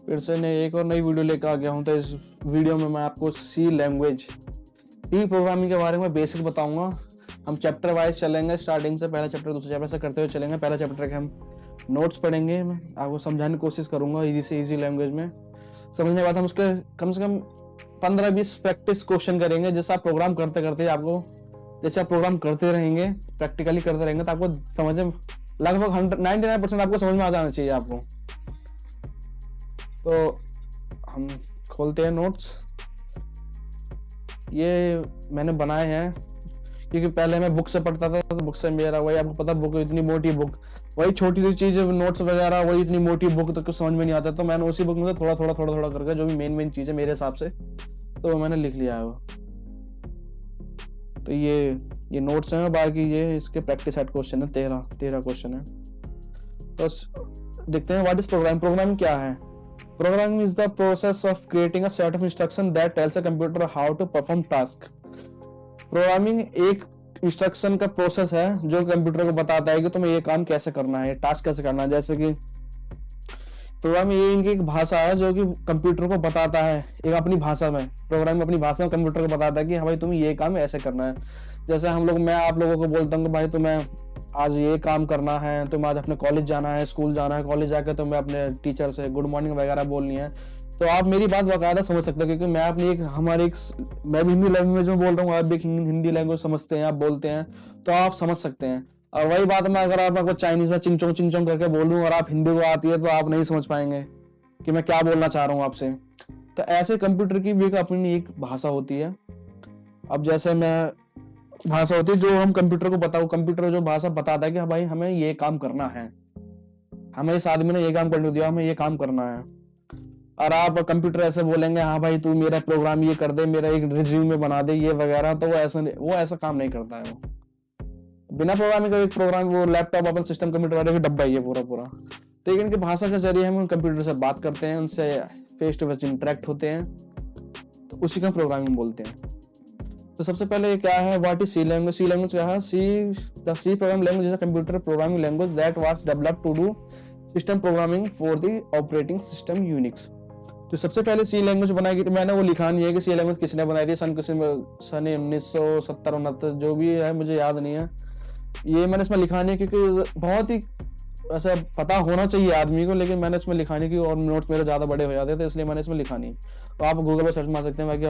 फिर से एक और नई वीडियो लेकर आ गया हूँ। तो इस वीडियो में मैं आपको सी लैंग्वेज, सी प्रोग्रामिंग के बारे में बेसिक बताऊंगा। हम चैप्टर वाइज चलेंगे, स्टार्टिंग से पहला चैप्टर दूसरे चैप्टर से करते हुए चलेंगे। पहला चैप्टर के हम नोट्स पढ़ेंगे, मैं आपको समझाने की कोशिश करूंगा इजी से इजी लैंग्वेज में। समझने के बाद हम उसके कम से कम 15-20 प्रैक्टिस क्वेश्चन करेंगे, जैसे आप प्रोग्राम करते करते आपको, जैसे आप प्रोग्राम करते रहेंगे, प्रैक्टिकली करते रहेंगे, तो आपको समझ में लगभग 99% आपको समझ में आ जाना चाहिए आपको। तो हम खोलते हैं नोट्स। ये मैंने बनाए हैं क्योंकि पहले मैं बुक से पढ़ता था, तो बुक से मेरा वही, आपको पता बुक इतनी मोटी बुक, वही छोटी सी चीज नोट्स वगैरह, वही इतनी मोटी बुक तो कुछ समझ में नहीं आता। तो मैंने उसी बुक में से थोड़ा थोड़ा करके जो भी मेन चीज है मेरे हिसाब से, तो मैंने लिख लिया है वो। तो ये नोट्स हैं, बाकी ये इसके प्रैक्टिस सेट क्वेश्चन है, 13 क्वेश्चन है। तो देखते हैं व्हाट इज प्रोग्रामिंग। प्रोग्रामिंग क्या है? Programming is the process of creating a set of instruction that tells a computer how to perform task. Programming एक इंस्ट्रक्शन का प्रोसेस है जो कंप्यूटर को बताता है कि तुम्हें ये काम कैसे करना है, टास्क कैसे करना है। जैसे कि प्रोग्रामिंग ये इनकी एक भाषा है जो कि कंप्यूटर को बताता है, एक अपनी भाषा में, प्रोग्रामिंग अपनी भाषा में कंप्यूटर को बताता है कि हाँ भाई तुम्हें ये काम ऐसे करना है। जैसे मैं आप लोगों को बोलता हूँ कि भाई तुम्हें आज ये काम करना है, तुम्हें आज अपने कॉलेज जाना है, स्कूल जाना है, कॉलेज जाकर तुम्हें अपने टीचर से गुड मॉर्निंग वगैरह बोलनी है, तो आप मेरी बात बाकायदा समझ सकते हो, क्योंकि मैं अपनी मैं भी हिंदी लैंग्वेज में बोल रहा हूँ, आप भी हिंदी लैंग्वेज समझते हैं, आप बोलते हैं, तो आप समझ सकते हैं। और वही बात मैं अगर आपको चाइनीज में चिंचोंग करके बोलूं और आप हिंदी को आती है, तो आप नहीं समझ पाएंगे कि मैं क्या बोलना चाह रहा हूँ आपसे। तो ऐसे कंप्यूटर की भी अपनी एक भाषा होती है। अब जैसे मैं भाषा होती है जो हम कंप्यूटर को बताओ, कंप्यूटर जो भाषा बताता है कि हाँ भाई हमें ये काम करना है, हमें इस आदमी ने ये काम करने दिया, हमें ये काम करना है। और आप कंप्यूटर ऐसे बोलेंगे हाँ भाई तू मेरा प्रोग्राम ये कर दे, मेरा एक रिज्यूमे बना दे ये वगैरह, तो वो ऐसा काम नहीं करता है। वो बिना प्रोग्रामिंग का एक प्रोग्राम, वो लैपटॉप अपन सिस्टम कंप्यूटर वाले डब्बा ही है पूरा। तो इनकी भाषा के जरिए हम कंप्यूटर से बात करते हैं, उनसे फेस टू फेस इंटरेक्ट होते हैं, तो उसी का प्रोग्रामिंग बोलते हैं। तो सबसे पहले क्या है, what is C language? C language क्या है? The C programming language is a computer programming language that was developed to do system programming for the operating system Unix. तो सबसे पहले सी लैंग्वेज बनाई गई, तो मैंने वो लिखा नहीं है कि सी लैंग्वेज किसने बनाई थी, सन 1970-69 जो भी है, मुझे याद नहीं है। ये मैंने इसमें लिखा नहीं है क्योंकि बहुत ही ऐसा पता होना चाहिए आदमी को, लेकिन मैंने इसमें लिखा नहीं की, और नोट्स मेरे ज्यादा बड़े हो जाते थे, इसलिए मैंने इसमें लिखा नहीं। तो आप गूगल पर सर्च मार सकते हैं, बाकी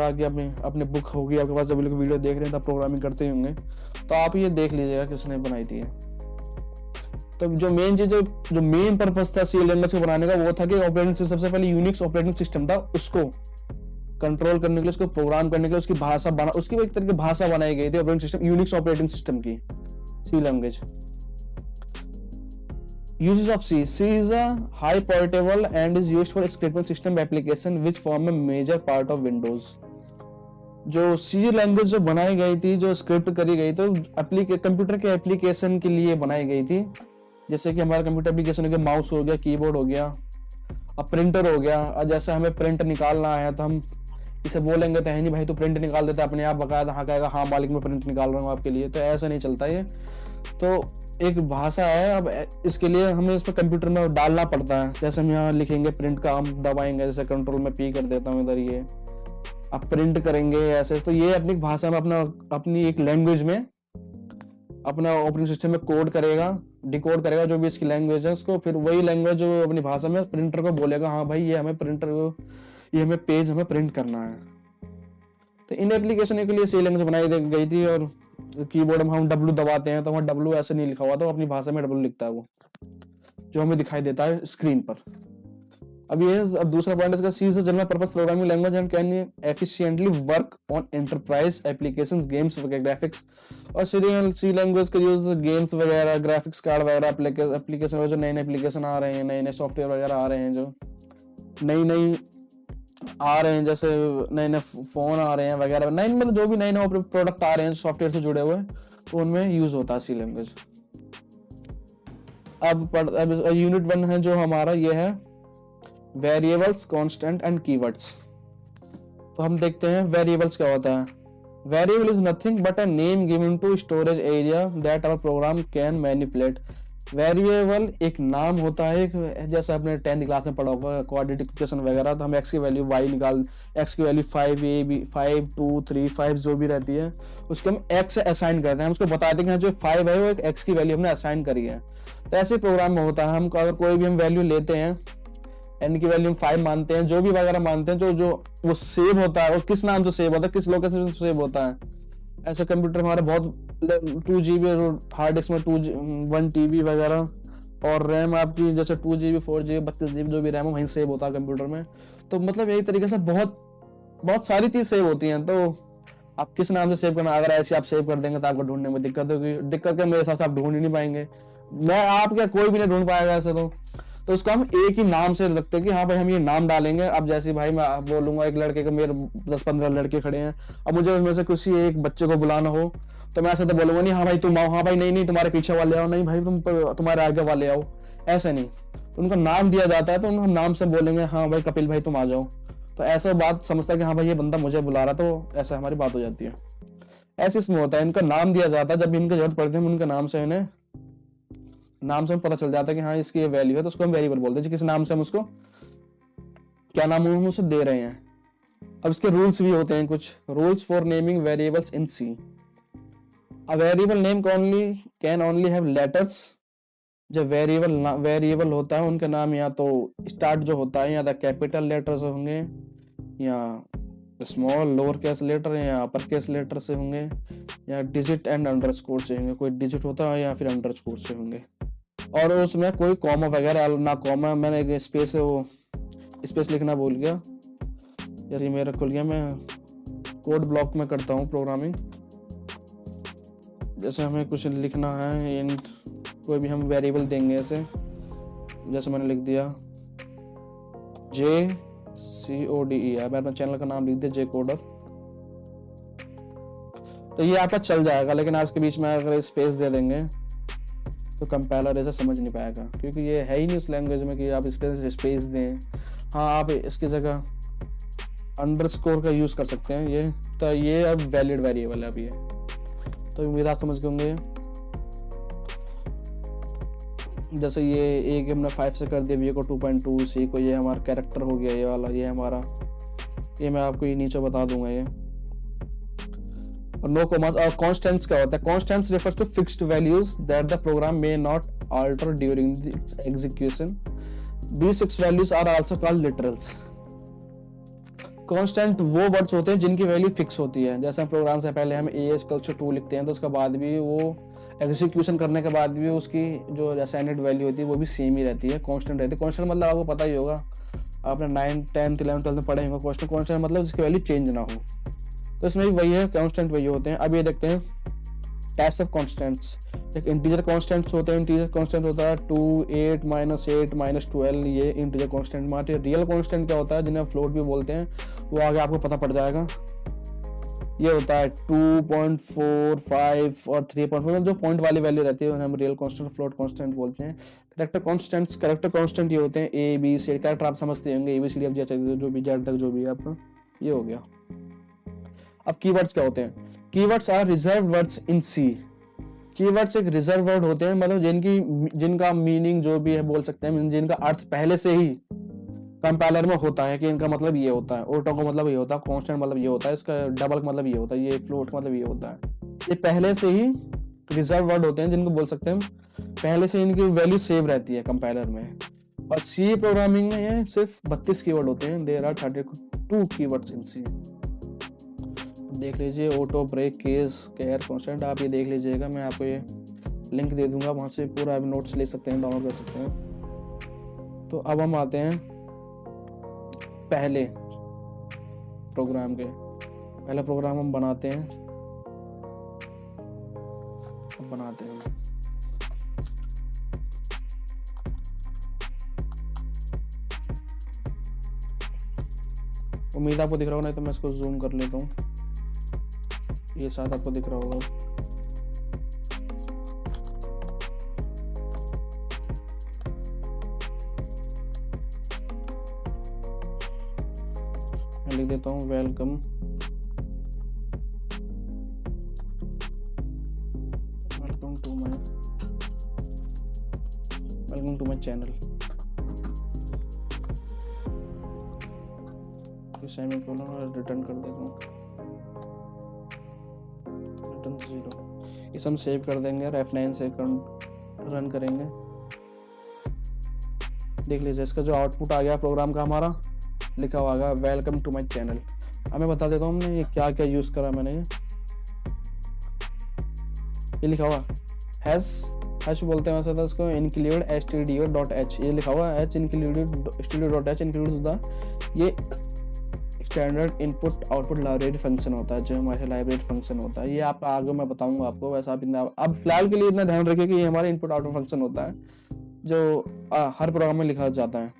अपनी बुक होगी आपके पास, सभी लोग वीडियो देख रहे हैं तब प्रोग्रामिंग करते ही होंगे, तो आप ये देख लीजिएगा किसने बनाई थी। तो जो मेन चीज, जो मेन पर्पस था सी लैंग्वेज को बनाने का, वो था कि ऑपरेटिंग सिस्टम, सबसे पहले यूनिक्स ऑपरेटिंग सिस्टम था, उसको कंट्रोल करने के लिए, उसको प्रोग्राम करने के लिए, उसकी भाषा उसकी एक तरह की भाषा बनाई गई थी operating system, Unix operating system की सी language. Uses of C. C is a high portable and is used for scripting system application which form a major part of Windows. जो C लैंग्वेज जो बनाई गई थी, जो स्क्रिप्ट करी गई, तो कंप्यूटर के एप्लीकेशन के लिए बनाई गई थी। जैसे कि हमारा कंप्यूटर एप्लीकेशन हो गया, माउस हो गया, कीबोर्ड हो गया, अब प्रिंटर हो गया। और जैसे हमें प्रिंट निकालना है तो हम इसे बोलेंगे तो है नहीं भाई तो प्रिंट निकाल देता, अपने आप बकायदा हाँ कहेगा हाँ मालिक मैं प्रिंट निकाल रहा हूँ आपके लिए, तो ऐसा नहीं चलता ये। तो एक भाषा है, अब इसके लिए हमें इस पर कंप्यूटर में डालना पड़ता है। जैसे हम यहाँ लिखेंगे प्रिंट का, हम दबाएंगे, जैसे कंट्रोल में पी कर देता हूँ इधर, ये अब प्रिंट करेंगे ऐसे। तो ये अपनी भाषा में अपनी एक लैंग्वेज में अपना ऑपरेटिंग सिस्टम में कोड करेगा, डिकोड करेगा जो भी इसकी लैंग्वेज है उसको, फिर वही लैंग्वेज जो अपनी भाषा में प्रिंटर को बोलेगा हाँ भाई ये हमें पेज हमें प्रिंट करना है। तो इन एप्लीकेशन के लिए सी लैंग्वेज बनाई गई थी। और कीबोर्ड में हम W दबाते हैं तो वहाँ W ऐसे नहीं लिखा हुआ था, अपनी भाषा में W लिखता है वो, जो हमें दिखाई देता है स्क्रीन पर। अब दूसरा पॉइंट इसका, C is a general purpose programming language and can efficiently work on enterprise applications, games वगैरह, ग्राफिक्स। और सी लैंग्वेज का यूज गेम्स वगैरह, ग्राफिक्स कार्ड वगैरह, एप्लीकेशन जो नए एप्लीकेशन आ रहे हैं, नए सॉफ्टवेयर वगैरह आ रहे हैं, जो नई आ रहे हैं, जैसे नए फोन आ रहे हैं वगैरह, मतलब जो भी नए प्रोडक्ट आ रहे हैं सॉफ्टवेयर से जुड़े हुए, तो उनमें यूज होता है सी लैंग्वेज। अब यूनिट 1 है जो हमारा, ये है वेरिएबल्स, कांस्टेंट एंड कीवर्ड्स। तो हम देखते हैं वेरिएबल्स क्या होता है। Variable is nothing but a name given to storage area that our program can manipulate. Variable एक नाम होता है, एक जैसे आपने 10th क्लास में पढ़ा होगा क्वाड्रेटिक इक्वेशन वगैरह, तो हम x की वैल्यू y निकाल, x की वैल्यू 5a b 5 2 3 5 जो भी रहती है उसको हम x से असाइन करते हैं, हम उसको बताते हैं कि जो 5 है वो एक x की वैल्यू हमने असाइन करी है। तो ऐसे प्रोग्राम में होता है, हम अगर कोई भी हम वैल्यू लेते हैं, n की वैल्यू हम 5 मानते हैं, जो भी वगैरह मानते हैं, जो वो सेव होता है, वो किस नाम से सेव होता है, किस लोकेशन से सेव होता है। ऐसे कंप्यूटर हमारे बहुत 2 GB हार्ड डिस्क में 1 TB वगैरह, और रैम आपकी जैसे 2 GB 4 GB 32 GB जो भी रैम है वहीं सेव होता है कंप्यूटर में। तो मतलब यही तरीके से बहुत सारी चीज सेव होती हैं। तो आप किस नाम से सेव करना, अगर ऐसे आप सेव कर देंगे तो आपको ढूंढने में दिक्कत होगी, दिक्कत के मेरे हिसाब से आप ढूंढ ही नहीं पाएंगे, मैं आप क्या कोई भी नहीं ढूंढ पाएगा ऐसे। तो उसको हम एक ही नाम से रखते हैं कि हाँ भाई हम ये नाम डालेंगे। अब जैसे भाई मैं बोलूंगा एक लड़के के, मेरे 10-15 लड़के खड़े हैं, अब मुझे उसमें से किसी एक बच्चे को बुलाना हो तो मैं ऐसे तो बोलूंगा नहीं हाँ भाई तुम आओ, हाँ भाई नहीं तुम्हारे पीछे वाले आओ, नहीं भाई तुम्हारे आगे वाले आओ, ऐसे नहीं। तो उनको नाम दिया जाता है तो हम नाम से बोलेंगे हाँ भाई कपिल भाई तुम आ जाओ, तो ऐसा बात समझता है कि हाँ भाई ये बंदा मुझे बुला रहा, तो ऐसा हमारी बात हो जाती है। ऐसे इसमें होता है, इनका नाम दिया जाता है, जब भी इनकी जरूरत पड़ती है उनके नाम से इन्हें नाम से पता चल जाता है कि हाँ इसकी ये वैल्यू है, तो उसको हम वेरिएबल बोलते हैं, किस नाम से हम उसको क्या नाम हम उसे दे रहे हैं। अब इसके रूल्स भी होते हैं, कुछ rules for naming variables in C. A variable name can only have letters. जब वेरिएबल होता है उनका नाम या तो स्टार्ट जो होता है या तो कैपिटल लेटर से होंगे, या स्मॉल लोअर केस लेटर या अपर केस लेटर से होंगे, या डिजिट एंड अंडरस्कोर से होंगे, कोई डिजिट होता है या फिर अंडरस्कोर से होंगे। और उसमें कोई कॉमा वगैरह ना, कॉमा मैंने एक स्पेस लिखना भूल गया, जैसे मेरा खुल गया, मैं कोड ब्लॉक में करता हूँ प्रोग्रामिंग। जैसे हमें कुछ लिखना है, इंट कोई भी हम वेरिएबल देंगे, ऐसे जैसे मैंने लिख दिया JCODE, मैं अपना चैनल का नाम लिख दिया जे कोडर, तो ये आपका चल जाएगा। लेकिन आप इसके बीच में अगर स्पेस दे देंगे तो कंपाइलर ऐसे समझ नहीं पाएगा, क्योंकि ये है ही नहीं उस लैंग्वेज में कि आप स्पेस दें। हाँ आप इसकी जगह अंडरस्कोर का यूज कर सकते हैं, ये तो ये अब वैलिड वेरिएबल है अब ये, तो उम्मीद आप समझ गए होंगे। जैसे ये एक हमने 5 से कर दिया, बी को 2.2, सी को ये हमारा कैरेक्टर हो गया, ये वाला ये हमारा, ये मैं आपको ये नीचे बता दूंगा ये। और नो कॉमास। और कॉन्स्टेंट्स क्या होता है? Constants refers to fixed values that the program may not alter during its execution. These fixed values are also called literals. Constant वो वर्ड्स होते हैं जिनकी वैल्यू फिक्स होती है। जैसे प्रोग्राम से पहले हम a=2 लिखते हैं, तो उसके बाद भी वो एग्जीक्यूशन करने के बाद भी उसकी जो असाइनेड वैल्यू होती है वो भी सेम ही रहती है, कांस्टेंट रहती है। कांस्टेंट मतलब आपको पता ही होगा, आपने 9, 10, 11, 12 में पढ़े होंगे कांस्टेंट। कांस्टेंट मतलब जिसकी वैल्यू चेंज ना हो, तो इसमें भी वही है, कांस्टेंट वही होते हैं। अब ये देखते हैं टाइप्स ऑफ कांस्टेंट्स। एक इंटीजर कांस्टेंट्स होते हैं, इंटीजर कांस्टेंट होता है 2, 8, -8, -12, ये इंटीजर कांस्टेंट मारते हैं। रियल कांस्टेंट क्या होता है, जिन्हें फ्लोट भी बोलते हैं, वो आगे आपको पता पड़ जाएगा। ये होता है 2.4, 5 और 3.4, जो पॉइंट वाली वैल्यू रहती है उन्हें हम रियल कांस्टेंट, फ्लोट कांस्टेंट बोलते हैं। कैरेक्टर कांस्टेंट ये होते हैं ABC, कैरेक्टर आप समझते होंगे, ABCD अब जैसे जो भी जेड तक जो भी है आपका, ये हो गया। अब कीवर्ड्स क्या होते हैं? Keywords are reserve words in C. Keywords एक रिजर्व वर्ड होते हैं, मतलब जिनका मीनिंग जो भी है बोल सकते हैं, जिनका अर्थ पहले से ही कंपाइलर में होता है कि इनका मतलब ये होता है, ऑटो का मतलब ये होता है, कांस्टेंट मतलब ये होता है, इसका डबल का मतलब ये होता है, ये फ्लोट का मतलब ये होता है। ये पहले से ही रिजर्व वर्ड होते हैं जिनको बोल सकते हैं पहले से इनकी वैल्यू सेव रहती है कंपाइलर में। और सी प्रोग्रामिंग में ये सिर्फ 32 कीवर्ड होते हैं। There are 32 keywords in C. देख लीजिए auto, break, case, char, constant, आप ये देख लीजिएगा, मैं आपको ये लिंक दे दूंगा, वहां से पूरा नोट्स ले सकते हैं, डाउनलोड कर सकते हैं। तो अब हम आते हैं पहले प्रोग्राम के। पहला प्रोग्राम हम बनाते हैं, उम्मीद आपको दिख रहा होगा, नहीं तो मैं इसको जूम कर लेता हूँ, ये शायद आपको दिख रहा होगा। मैं लिख देता हूँ welcome to my channel, semicolon और रिटर्न कर देता हूँ, रिटर्न 0। इसे हम सेव कर देंगे और F9 से रन करेंगे। देख लीजिए इसका जो आउटपुट आ गया प्रोग्राम का हमारा, लिखा हुआ आगा वेलकम टू माय चैनल। अब मैं बता देता हूँ हमने ये क्या क्या यूज़ करा मैंने। ये लिखा हुआ हैश बोलते हैं वैसे तो इसको, include stdio.h, ये लिखा हुआ h include stdio.h includes the, ये standard input output library function होता है, जो हमारे लाइब्रेरी फंक्शन होता है। ये आप आगे मैं बताऊंगा आपको, वैसा आप इतना अब फिलहाल के लिए इतना ध्यान रखिए कि ये हमारा इनपुट आउटपुट फंक्शन होता है जो हर प्रोग्राम में लिखा जाता है।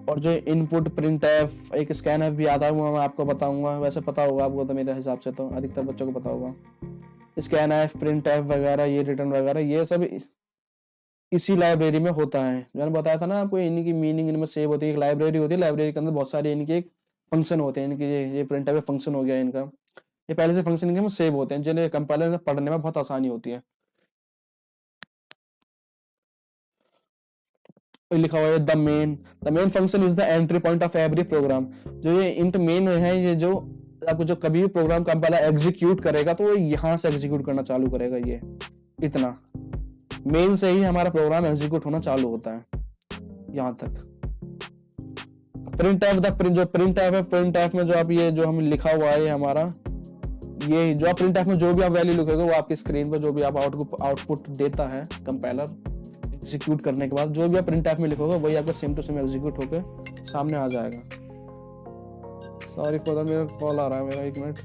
और जो इनपुट प्रिंट एफ, एक स्कैन एफ भी आता है, वो मैं आपको बताऊंगा, वैसे पता होगा आपको तो मेरे हिसाब से, तो अधिकतर बच्चों को पता होगा। स्कैन एफ, प्रिंट एफ वगैरह, ये रिटर्न वगैरह, ये सब इसी लाइब्रेरी में होता है। मैंने बताया था ना आपको, इनकी मीनिंग इनमें सेव होती है। एक लाइब्रेरी होती है, लाइब्रेरी के अंदर बहुत सारे इनके एक फंक्शन होते हैं। इनके ये प्रिंट एफ फंक्शन हो गया इनका, ये पहले से फंक्शन इनके में सेव होते हैं, जिन्हें कंपाइलर में पढ़ने में बहुत आसानी होती है। लिखा हुआ है the main function is the entry point of every programme. जो ये इंट मेन है, ये जो आपको जो कभी भी प्रोग्राम कंपाइलर एग्जीक्यूट करेगा तो वो यहाँ से एग्जीक्यूट करना चालू करेगा। ये इतना मेन से ही हमारा प्रोग्राम एग्जीक्यूट होना चालू होता है यहाँ तक। प्रिंट एफ, जो प्रिंट एफ है, प्रिंट एफ में जो आप ये जो हम लिखा हुआ है हमारा, ये जो आप प्रिंट एफ में जो भी आप वैल्यू लिखोगे वो आपकी स्क्रीन पर जो भी आप आउटपुट देता है कंपाइलर एग्जीक्यूट करने के बाद, जो भी आप प्रिंट एफ में लिखोगे वही आपका सेम टू सेम एग्जीक्यूट होकर सामने आ जाएगा। सॉरी फॉर दैट, मेरा कॉल आ रहा है मेरा, 1 मिनट,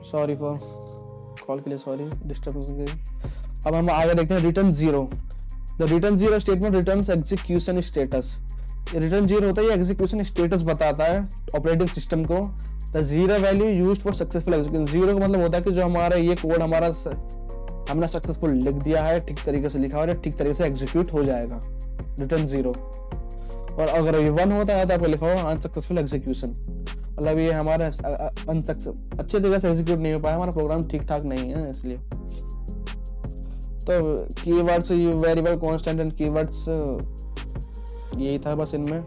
सॉरी फॉर कॉल के लिए, सॉरी डिस्टर्बेंस के लिए। अब हम आगे देखते हैं return 0। The return 0 statement returns execution status. Return 0 होता है, ये एग्जीक्यूशन स्टेटस बताता है ऑपरेटिंग सिस्टम को। The 0 value used for successful execution. 0 का मतलब होता है कि जो हमारा ये कोड हमारा हमने सक्सेसफुल लिख दिया है, ठीक तरीके से लिखा हुआ है, ठीक तरीके से एग्जीक्यूट हो जाएगा, रिटर्न 0। और अगर ये 1 होता है तो आपको लिखा हुआ अनसक्सेसफुल एग्जीक्यूशन, मतलब ये हमारे अच्छे तरीके से एग्जीक्यूट नहीं हो पाया, हमारा प्रोग्राम ठीक ठाक नहीं है इसलिए। तो keywords, variable, constant and keywords, यही था बस इनमें।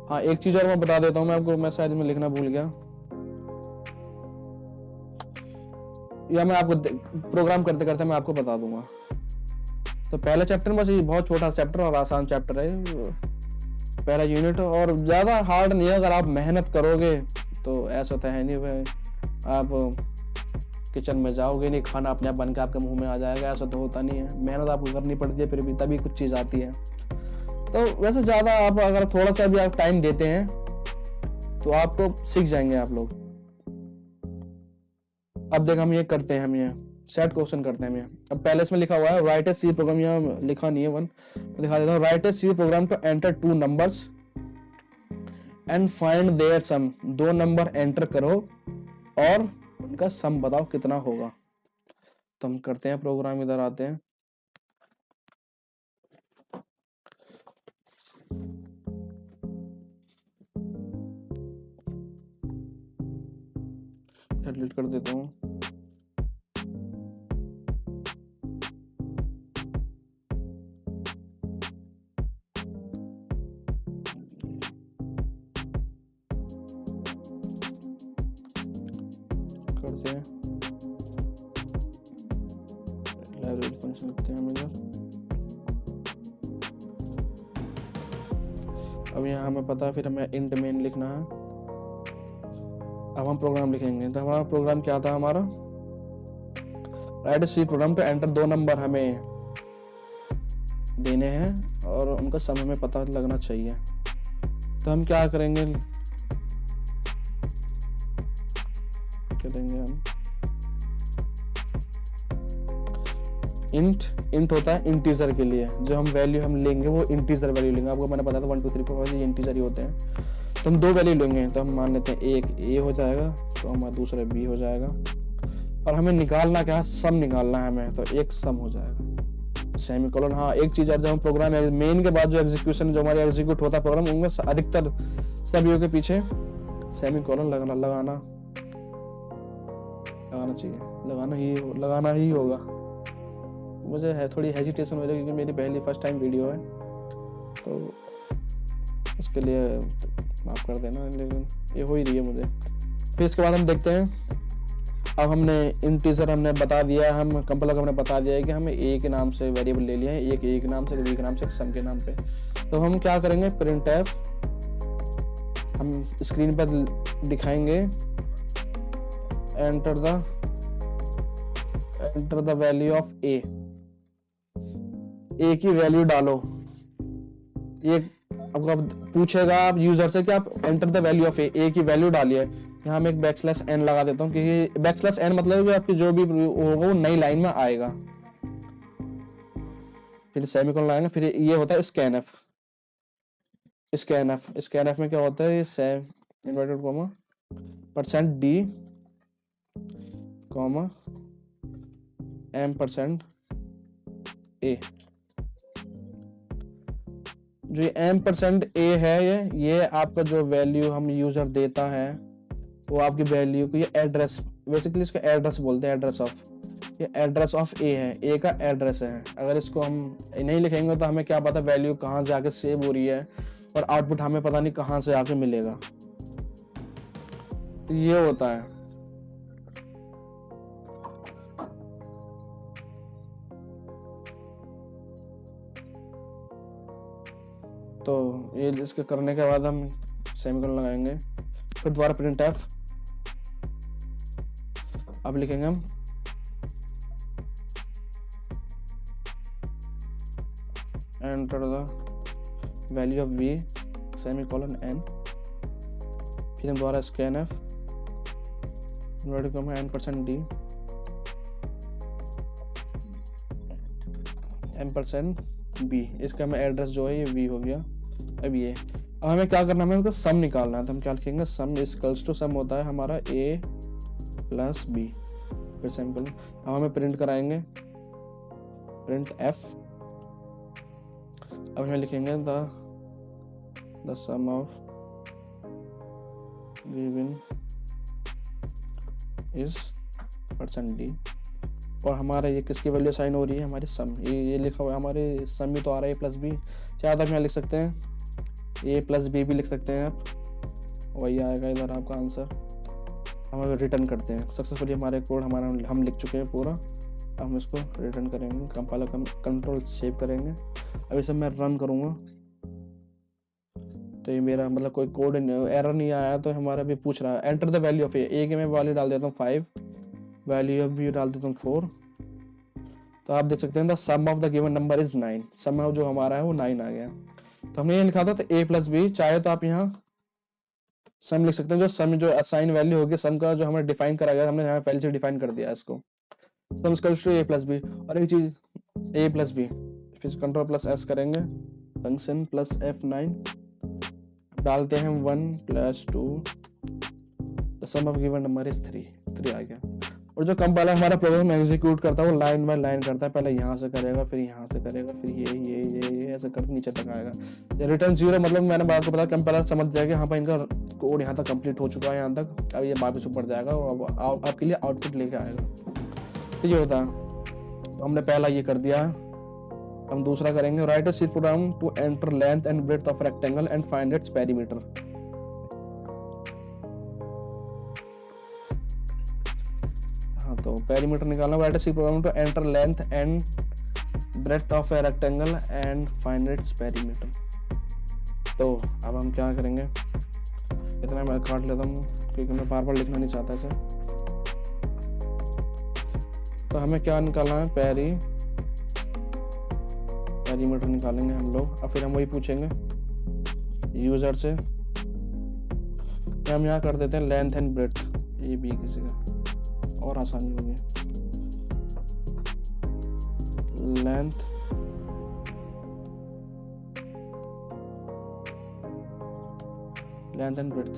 हाँ, एक चीज और मैं बता देता हूँ मैं आपको, मैं शायद में लिखना भूल गया, या मैं आपको प्रोग्राम करते करते मैं आपको बता दूंगा। तो पहला चैप्टर बस ये बहुत छोटा चैप्टर और आसान चैप्टर है, पहला यूनिट, और ज्यादा हार्ड नहीं है। अगर आप मेहनत करोगे तो ऐसा तो है नहीं भाई आप किचन में जाओगे नहीं, खाना अपने आप बन के आपके मुंह में आ जाएगा, ऐसा तो होता नहीं है। मेहनत आपको करनी पड़ती है, फिर भी तभी कुछ चीज आती है। तो वैसे ज्यादा आप अगर थोड़ा सा भी आप टाइम देते हैं तो आपको सीख जाएंगे आप लोग। अब देख हम ये करते हैं, हम ये सेट क्वेश्चन करते हैं। अब पहले इसमें लिखा हुआ है राइट ए सी प्रोग्राम, यहाँ लिखा नहीं है 1, दिखा देता हूँ। Write a C program to enter 2 numbers and find their sum. 2 number enter करो और उनका सम बताओ कितना होगा। तो हम करते हैं प्रोग्राम, इधर आते हैं। डिलीट कर देता हूँ। करते हैं लाइब्रेरी फंक्शन लिखते हैं हम इधर। अब यहाँ हमें पता है, फिर हमें इंट मेन लिखना है। अब हम प्रोग्राम लिखेंगे। तो हमारा प्रोग्राम क्या था, हमारा राइट सी प्रोग्राम पे एंटर 2 नंबर हमें देने हैं और उनका सम हमें पता लगना चाहिए। तो हम क्या करेंगे, हम इंट होता है इंटीजर के लिए, जो हम वैल्यू हम लेंगे वो इंटीजर वैल्यू लेंगे। आपको मैंने बताया था 1 2 3 4 ये इंटीजर ही होते हैं। तो हम 2 वैल्यू लेंगे, तो हम मान लेते हैं एक ए हो जाएगा, तो हमारा दूसरा बी हो जाएगा, और हमें निकालना क्या है, सम निकालना है हमें। तो एक सम हो जाएगा, सेमीकोलन। हाँ, एक चीज है, जब हम प्रोग्राम मेन के बाद जो एग्जीक्यूशन जो हमारे एग्जीक्यूट होता है प्रोग्राम, उनमें अधिकतर सभी के पीछे सेमीकोलन लगाना। लगाना चाहिए, लगाना ही होगा। मुझे है थोड़ी हेजिटेशन हो रही है क्योंकि मेरी फर्स्ट टाइम वीडियो है, तो उसके लिए माफ़ कर देना, लेकिन ये हो ही रही है मुझे। फिर इसके बाद हम देखते हैं, अब हमने इंटीजर हमने बता दिया, हम कंपाइलर को हमने बता दिया है कि हमें ए के नाम से वेरिएबल ले लिया है, एक ए के नाम से, बी के नाम से, सम के नाम पे। तो हम क्या करेंगे, प्रिंट एफ हम स्क्रीन पर दिखाएंगे, एंटर द वैल्यू ऑफ ए की वैल्यू डालो। ये आपको पूछेगा आप यूजर से कि आप एंटर द वैल्यू ऑफ ए की वैल्यू डालिए। यहाँ मैं एक बैकस्लैश एन लगा देता हूँ क्योंकि बैकस्लैश एन मतलब कि आपकी जो भी होगा वो नई लाइन में आएगा। फिर सेमीकोलन लगाएंगे, फिर ये होता है स्कैनएफ में क्या होता है, ये same inverted comma %d comma m% a। जो ये m% a है, ये आपका जो वैल्यू हम यूजर देता है वो आपकी वैल्यू को, ये एड्रेस, बेसिकली इसको एड्रेस बोलते हैं, एड्रेस ऑफ, ये एड्रेस ऑफ ए है, ए का एड्रेस है। अगर इसको हम नहीं लिखेंगे तो हमें क्या पता वैल्यू कहाँ जाके सेव हो रही है, और आउटपुट हमें पता नहीं कहाँ से आके मिलेगा। तो ये होता है। तो ये इसके करने के बाद हम सेमीकोलन लगाएंगे, फिर दोबारा प्रिंट एफ, अब लिखेंगे हम enter the value of v semicolon n, फिर हम दोबारा scanf inverted comma n%d m%b। इसका हमें एड्रेस जो है ये v हो गया। अब हमें क्या करना है, उसका सम निकालना है। तो हम क्या लिखेंगे, सम इक्वल्स टू सम होता है हमारा a प्लस b, फिर सेमीकोलन। अब हमें प्रिंट कराएंगे, प्रिंट f, अब हमें लिखेंगे the sum of given is %d, और हमारा ये किसकी वैल्यू साइन हो रही है, हमारी सम, ये लिखा हुआ है हमारे सम में तो आ रहा है +b। चाहे तक यहाँ लिख सकते हैं a+b भी लिख सकते हैं आप, वही आएगा इधर आपका आंसर। हम रिटर्न करते हैं, सक्सेसफुली हमारे कोड हम लिख चुके हैं पूरा। अब हम इसको रिटर्न करेंगे, कंपाइलर कंट्रोल सेव करेंगे। अब इसे मैं रन करूँगा तो ये मेरा मतलब कोई कोड एरर नहीं आया। तो हमारा भी पूछ रहा है एंटर द वैल्यू ऑफ ए के मैं वैल्यू डाल देता हूँ 5, वैल्यू ऑफ बी डाल देता हूँ 4। तो आप देख सकते हैं the sum of the given number is 9, sum जो हमारा है वो 9 आ गया। तो हमने ये लिखा था, तो a+b, चाहे तो आप यहाँ सम लिख सकते हैं, जो सम जो असाइन वैल्यू होगी सम का, जो हमें डिफाइन करा गया, हमने यहाँ पहले से डिफाइन कर दिया इसको, सम इक्वल्स टू a+b। और एक चीज a+b, फिर Ctrl+S करेंगे, फंक्शन +F9 डालते हैं 1 + 2, the sum of given number is 3 आ गया। और जो कंपाइलर हमारा प्रोग्राम एग्जीक्यूट करता है वो लाइन बाय लाइन करता है, पहले यहाँ से करेगा, फिर यहाँ से करेगा, फिर ये ऐसे करके नीचे तक आएगा। रिटर्न 0 मतलब मैंने आपको बताया, कंपाइलर समझ जाएगा हाँ भाई इनका कोड यहाँ तक कंप्लीट हो चुका है यहाँ तक, अब ये वापस ऊपर जाएगा और आपके लिए आउटपुट लेके आएगा। तो ये होता है, तो हमने पहला ये कर दिया। हम दूसरा करेंगे, write a C program to enter length and breadth of rectangle and find its perimeter. तो पेरीमीटर निकालना, write a C program to enter length and breadth of a rectangle and find its perimeter. तो अब हम क्या करेंगे, इतना मैं काट लेता हूँ क्योंकि मैं बार बार लिखना नहीं चाहता इसे। तो हमें क्या निकालना है, पेरीमीटर निकालेंगे हम लोग। और फिर हम वही पूछेंगे यूजर से, हम यहाँ कर देते हैं लेंथ एंड ब्रेड्थ, ये भी किसी का और आसानी होगी, length and breadth.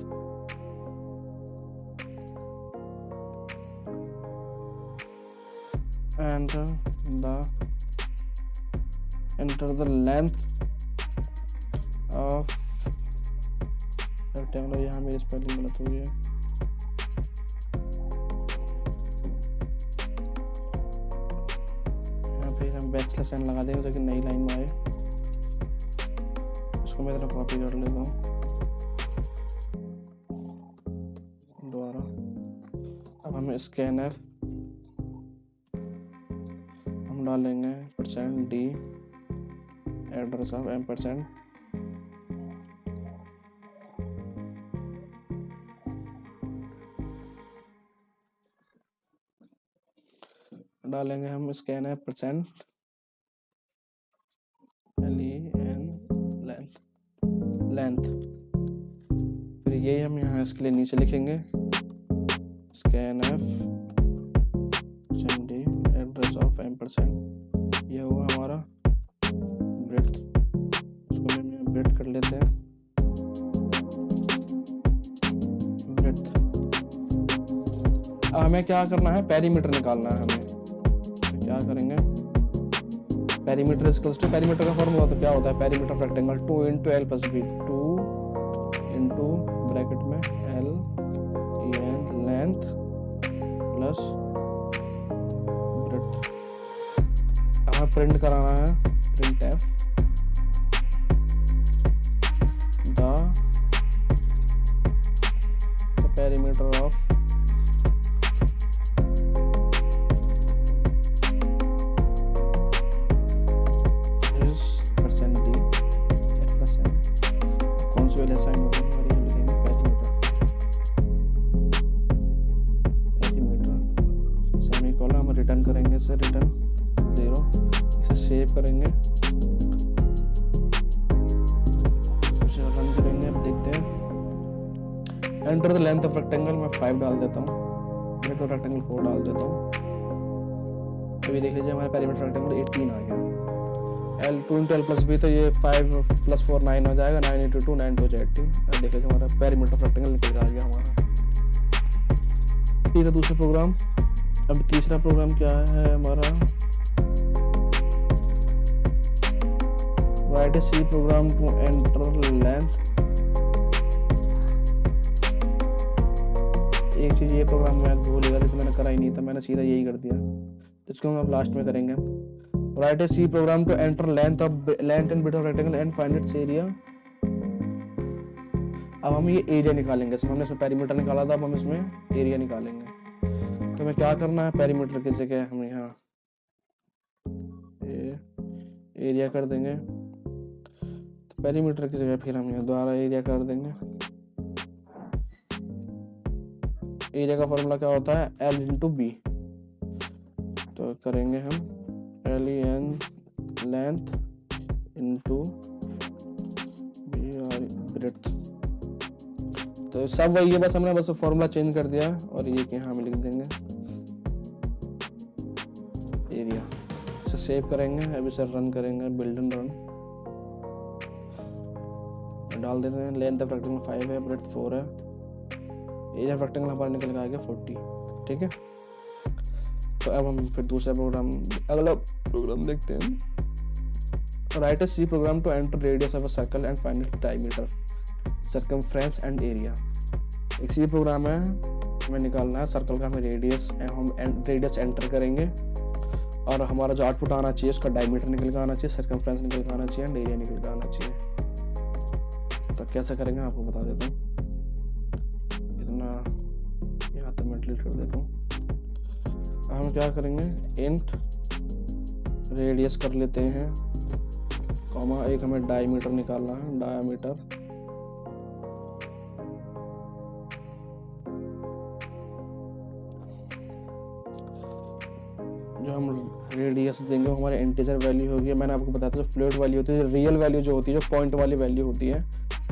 enter the length of rectangle, यहाँ मेरी स्पेलिंग गलत हुई है, बैकस्लैश n लगा देंगे ताकि नई लाइन में आए। इसको मैं इतना कॉपी कर लेता हूँ दोबारा। अब हमें scanf हम डालेंगे %d एड्रेस ऑफ %, डालेंगे हम scanf %, लेंथ। फिर यही हम यहाँ इसके लिए नीचे लिखेंगे scanf %d एड्रेस ऑफ %, ये होगा हमारा ब्रेड्थ। इसको हम ब्रेड्थ कर लेते हैं, ब्रेड्थ। अब हमें क्या करना है, पेरीमीटर निकालना है हमें। तो क्या करेंगे, पेरीमीटर इक्वल्स टू, पेरीमीटर का फॉर्मूला तो क्या होता है, perimeter of rectangle 2 × l + b, 2 × bracket में l लेंथ प्लस ब्रेड्थ। हमें प्रिंट कराना है printf the perimeter of is %d %, कौन सी वाली साइन होगी हमारी, लिखेंगे पेरीमीटर सेमीकोलन। हम रिटर्न करेंगे इसे, रिटर्न 0, इसे सेव करेंगे, इसे रन करेंगे। अब देखते हैं, enter the length of rectangle, मैं 5 डाल देता हूँ, लेंथ ऑफ रेक्टेंगल 4 डाल देता हूँ। अभी देख लीजिए हमारे पेरीमीटर रेक्टेंगल 18 आ गया। l 2 × l + b, तो ये 5 + 4 9 हो जाएगा, 9 × 2 9 × 2 18। अब देखिए हमारा पेरीमीटर ऑफ रेक्टेंगल निकल आ गया हमारा। ठीक है, दूसरा प्रोग्राम। अब तीसरा प्रोग्राम क्या है हमारा, write a C program to enter length. एक चीज, ये प्रोग्राम मैं भूल गया, तो मैंने करा ही नहीं था, मैंने सीधा यही कर दिया। इसको हम अब लास्ट में करेंगे। Write a C program to enter length and width of rectangle and find its area. अब हम ये एरिया निकालेंगे, हमने इसमें पेरीमीटर निकाला था, अब हम इसमें एरिया निकालेंगे। तो हमें क्या करना है, पेरीमीटर की जगह हम यहाँ एरिया कर देंगे, तो पेरीमीटर की जगह फिर हम यहाँ दोबारा एरिया कर देंगे। एरिया का फॉर्मूला क्या होता है, l × b। तो करेंगे हम len लेंथ × ब्रेड्थ। तो सब वही है, बस हमने बस फॉर्मूला चेंज कर दिया और ये कि यहाँ में लिख देंगे एरिया। इसे सेव करेंगे, अब इसे रन करेंगे, बिल्ड एंड रन डाल देते हैं। लेंथ ऑफ रेक्टेंगल 5 है, ब्रेड्थ 4 है, एरिया ऑफ रेक्टेंगल हमारा निकल के आ गया 40। ठीक है, तो अब हम फिर दूसरा प्रोग्राम, अगला प्रोग्राम देखते हैं। Write a C program to enter radius of a circle and find its diameter, circumference and area. एक C प्रोग्राम है, हमें निकालना है सर्कल का, हमें रेडियस, हम रेडियस एंटर करेंगे और हमारा जो आउटपुट आना चाहिए उसका डायमीटर निकल के आना चाहिए, सर्कमफ्रेंस निकल के आना चाहिए एंड एरिया निकल के आना चाहिए। तो कैसे करेंगे आपको बता देता हूँ, इतना यहाँ तक मैं डिलीट कर देता हूँ। हम क्या करेंगे, इंट रेडियस कर लेते हैं, कॉमा एक हमें डायमीटर निकालना है, डायमीटर जो हम रेडियस देंगे वो हमारे इंटीजर वैल्यू होगी। मैंने आपको बताया था, जो फ्लोट वैल्यू होती है, रियल वैल्यू जो होती है, जो पॉइंट वाली वैल्यू होती है,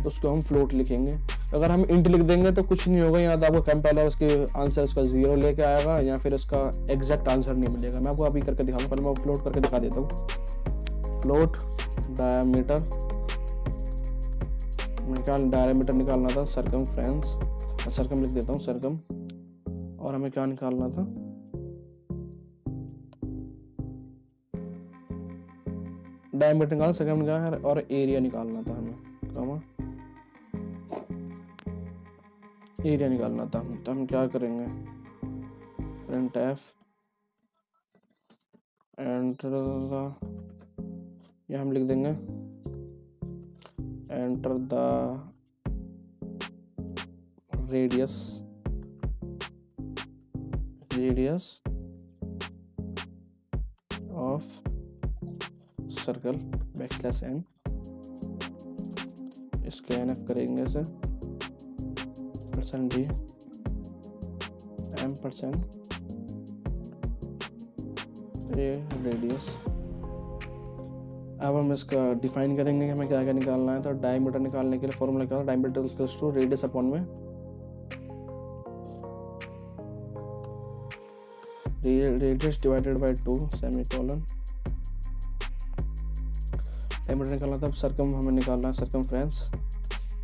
उसको हम फ्लोट लिखेंगे। अगर हम इंट लिख देंगे तो कुछ नहीं होगा, यहाँ तो आपको कंपाइलर उसके आंसर उसका 0 लेके आएगा या फिर उसका एग्जैक्ट आंसर नहीं मिलेगा। मैं आपको अभी करके दिखाऊंगा, पहले मैं फ्लोट करके दिखा देता हूँ। फ्लोट डायमीटर, मैं क्या डायमीटर निकालना था, सर्कमफ्रेंस, सर्कम लिख देता हूँ, सर्कम, और हमें क्या निकालना था, डायमीटर निकालना, सर्कम निकालना और एरिया निकालना था हमें, कॉमा एरिया निकालना था। तो हम क्या करेंगे, printf एंटर यहाँ हम लिख देंगे enter the radius of circle \n, इसके एनफ करेंगे इसे %d m% ये रेडियस। अब हम इसका डिफाइन करेंगे कि हमें क्या क्या निकालना है। तो डायमीटर निकालने के लिए फॉर्मूला क्या है, diameter equals to radius upon में radius divided by 2 semicolon. Diameter निकालना था। अब सर्कम हमें निकालना है, सर्कमफ्रेंस।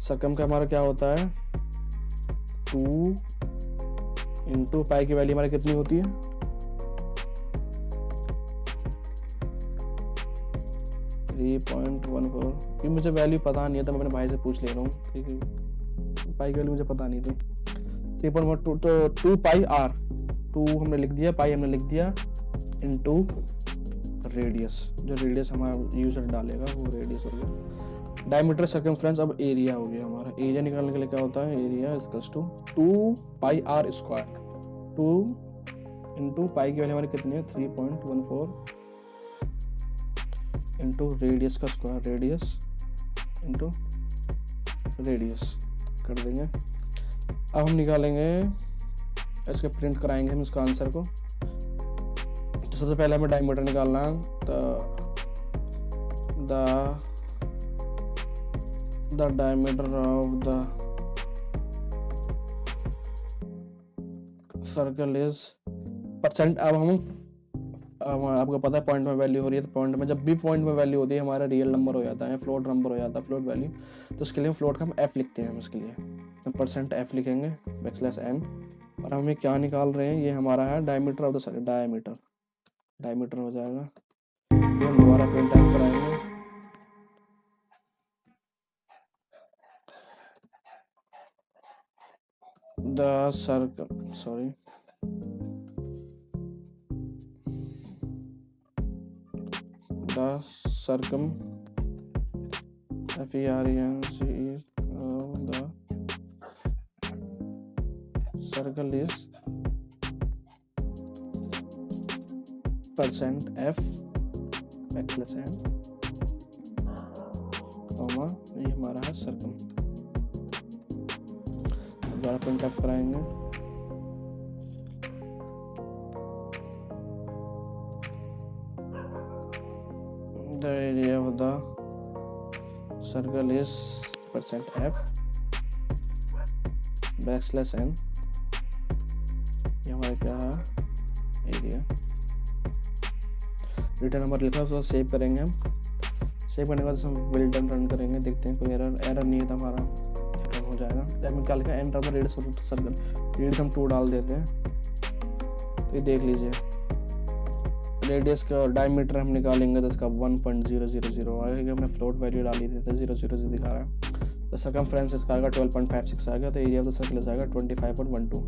सर्कम का हमारा क्या होता है 2 इंटू पाई की वैल्यू हमारी कितनी होती है 3.14। कि मुझे वैल्यू पता नहीं है तो मैं अपने भाई से पूछ ले रहा हूँ, ठीक है। पाई की वैल्यू मुझे पता नहीं थी। 3.12 तो 2 पाई आर, 2 हमने लिख दिया, पाई हमने लिख दिया, इनटू रेडियस, जो रेडियस हमारा यूजर डालेगा वो रेडियस हो गया। Diameter circumference. अब एरिया हो गया हमारा। एरिया निकालने के लिए क्या होता है, area equals to 2 pi r square, 2 into pi की वैल्यू हमारी कितनी है 3.14 इंटू रेडियस का स्क्वायर, रेडियस इंटू रेडियस कर देंगे। अब हम निकालेंगे, इसके प्रिंट कराएंगे हम इसका आंसर को। तो सबसे पहले हमें डायमीटर निकालना है। तो the diameter of the circle is %। अब आपको पता है पॉइंट में वैल्यू हो रही है, तो पॉइंट में जब भी पॉइंट में वैल्यू होती है हमारा रियल नंबर हो जाता है, फ्लोट नंबर हो जाता है, फ्लोट वैल्यू। तो उसके लिए हम फ्लोट का हम f लिखते हैं। हम इसके लिए %f लिखेंगे \n। और हमें क्या निकाल रहे हैं, ये हमारा है diameter of the circle, diameter हो जाएगा। फिर हम दोबारा प्रिंट f कराएंगे। The circle, sorry, the circum FERENCE the circle is %f \n, ये हमारा है सर्कम। दोबारा प्रिंट अप कराएंगे। The area of the circle is %f \n, ये हमारा क्या है एरिया। रिटर्न नंबर लिखा है, उसको सेव करेंगे हम। सेव करने के बाद हम वेल डन रन करेंगे, देखते हैं कोई एरर नहीं है तो हमारा रन हो जाएगा। जब निकाल के enter the radius of the circle, radius हम 2 डाल देते हैं। तो ये देख लीजिए रेडियस का डायमीटर हम निकालेंगे तो इसका 1.000 आएगा। हमने फ्लोट वैल्यू डाली थी तो 0.00 दिखा रहा है। तो सर्कमफ्रेंस इसका आएगा 12.56 आएगा। तो एरिया ऑफ द सर्कल आएगा 25.12।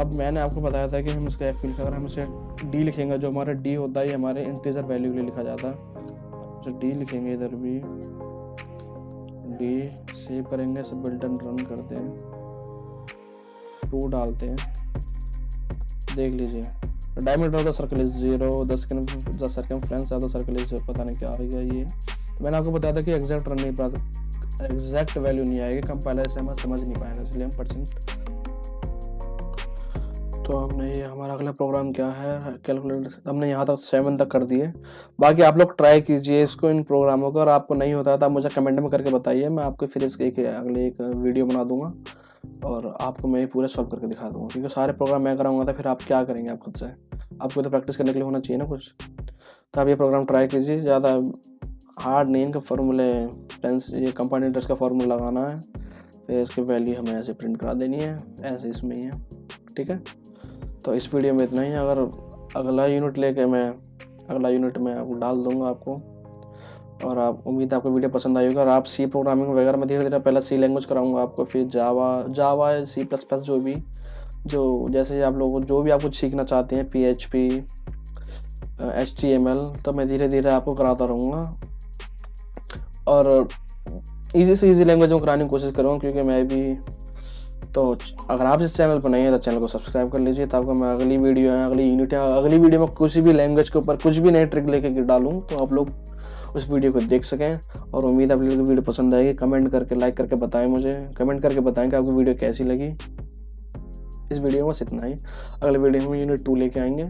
अब मैंने आपको बताया था कि हम इसका एफ लिखा, अगर हम इसे डी लिखेंगे, जो हमारा डी होता है ये हमारे इंटीजर वैल्यू के लिए लिखा जाता है। जो डी लिखेंगे इधर भी डी, सेव करेंगे, सब बिल्टन रन करते हैं, 2 डालते हैं, देख लीजिए diameter of the circle is 0, the circumference of the circle is पता नहीं क्या आएगा ये। तो मैंने आपको बताया था कि एग्जैक्ट रन नहीं पाता, एग्जैक्ट वैल्यू नहीं आएगी, कंपाइलर से हम समझ नहीं पाएगा, इसलिए हम %। तो हमने ये हमारा अगला प्रोग्राम क्या है, कैलकुलेटर हमने यहाँ तक 7 तक कर दिए। बाकी आप लोग ट्राई कीजिए इसको, इन प्रोग्रामों को। और आपको नहीं होता है तो आप मुझे कमेंट में करके बताइए, मैं आपको फिर इसके अगले एक वीडियो बना दूंगा और आपको मैं पूरे सॉल्व करके दिखा दूंगा। क्योंकि सारे प्रोग्राम मैं कराऊंगा तो फिर आप क्या करेंगे, आप खुद से, आपको तो प्रैक्टिस करने के लिए होना चाहिए ना कुछ। तो आप ये प्रोग्राम ट्राई कीजिए, ज़्यादा हार्ड नहीं, इनका फॉर्मूले ये कंपाउंड इंटरेस्ट का फॉर्मूला लगाना है, फिर इसकी वैल्यू हमें ऐसे प्रिंट करा देनी है, ऐसे इसमें ही है, ठीक है। तो इस वीडियो में इतना ही। अगर अगला यूनिट लेके मैं अगला यूनिट में आपको डाल दूंगा आपको, और आप उम्मीद है आपको वीडियो पसंद आई होगी। और आप सी प्रोग्रामिंग वगैरह में धीरे धीरे पहले सी लैंग्वेज कराऊंगा आपको, फिर जावा C++, जो जैसे आप लोगों को जो भी आप कुछ सीखना चाहते हैं, PHP, HTML, तो मैं धीरे धीरे आपको कराता रहूँगा और ईजी से ईजी लैंग्वेज में कराने की कोशिश करूँगा, क्योंकि मैं भी तो अगर आप इस चैनल पर नहीं है तो चैनल को सब्सक्राइब कर लीजिए, ताकि मैं अगली वीडियो है, अगली यूनिट है, अगली वीडियो में कुछ भी लैंग्वेज के ऊपर कुछ भी नई ट्रिक लेके डालूँ तो आप लोग उस वीडियो को देख सकें। और उम्मीद है आप लोगों को वीडियो पसंद आएगी। कमेंट करके, लाइक करके बताएं, मुझे कमेंट करके बताएं कि आपको वीडियो कैसी लगी। इस वीडियो में बस इतना ही, अगले वीडियो में यूनिट 2 लेके आएंगे।